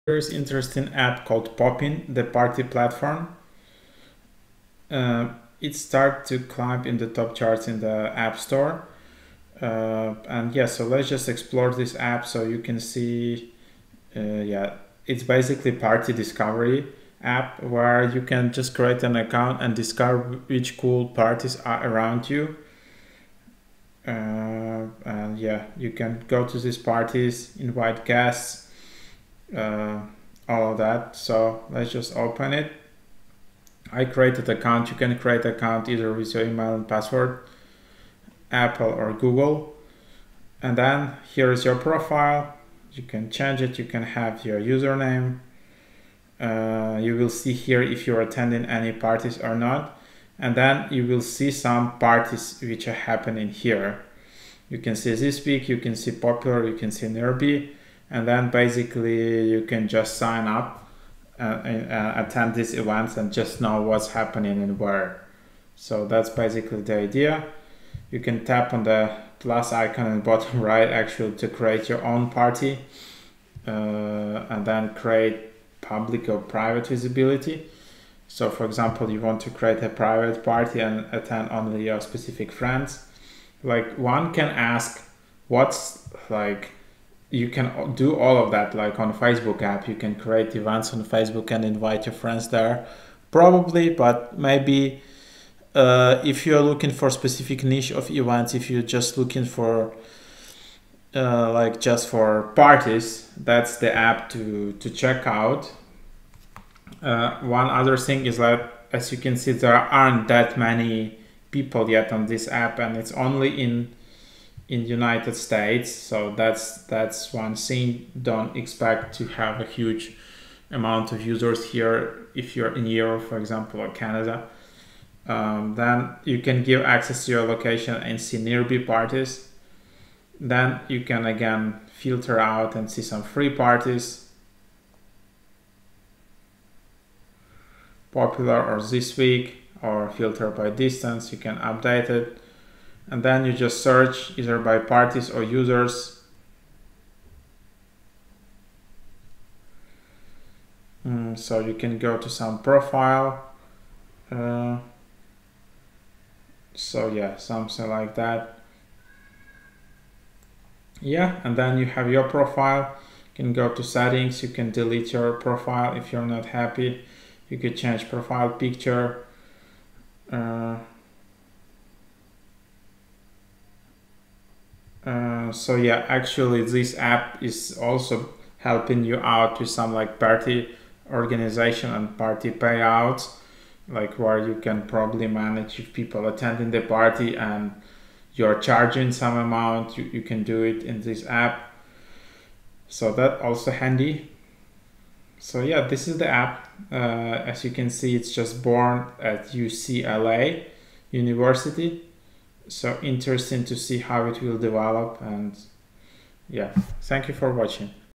There's an interesting app called Poppin, the party platform. It started to climb in the top charts in the App Store. And yeah, so let's just explore this app so you can see, yeah, it's basically party discovery app where you can just create an account and discover which cool parties are around you. And yeah, you can go to these parties, invite guests, all of that. So let's just open it. I created an account. You can create an account either with your email and password, Apple or Google. And then here is your profile. You can change it. You can have your username. You will see here if you're attending any parties or not. And then you will see some parties which are happening here. You can see this week, you can see popular, you can see nearby. And then basically you can just sign up and attend these events and just know what's happening and where. So that's basically the idea. You can tap on the plus icon in the bottom right actually to create your own party and then create public or private visibility. So for example, you want to create a private party and attend only your specific friends. Like one can ask what's like, you can do all of that like on Facebook app. You can create events on Facebook and invite your friends there probably, but maybe if you're looking for specific niche of events, if you're just looking for like just for parties, that's the app to check out. One other thing is that, as you can see, there aren't that many people yet on this app, and it's only in United States. So that's one thing. Don't expect to have a huge amount of users here if you're in Europe, for example, or Canada. Then you can give access to your location and see nearby parties. Then you can again filter out and see some free parties, popular or this week, or filter by distance. You can update it, and then you just search either by parties or users. So you can go to some profile. So yeah, something like that. Yeah, and then you have your profile. You can go to settings. You can delete your profile if you're not happy. You could change profile picture. So yeah, actually this app is also helping you out with some like party organization and party payouts, like where you can probably manage if people attending the party and you're charging some amount, you can do it in this app. So that also handy. So yeah, this is the app. As you can see, it's just born at UCLA University. So interesting to see how it will develop. And yeah, thank you for watching.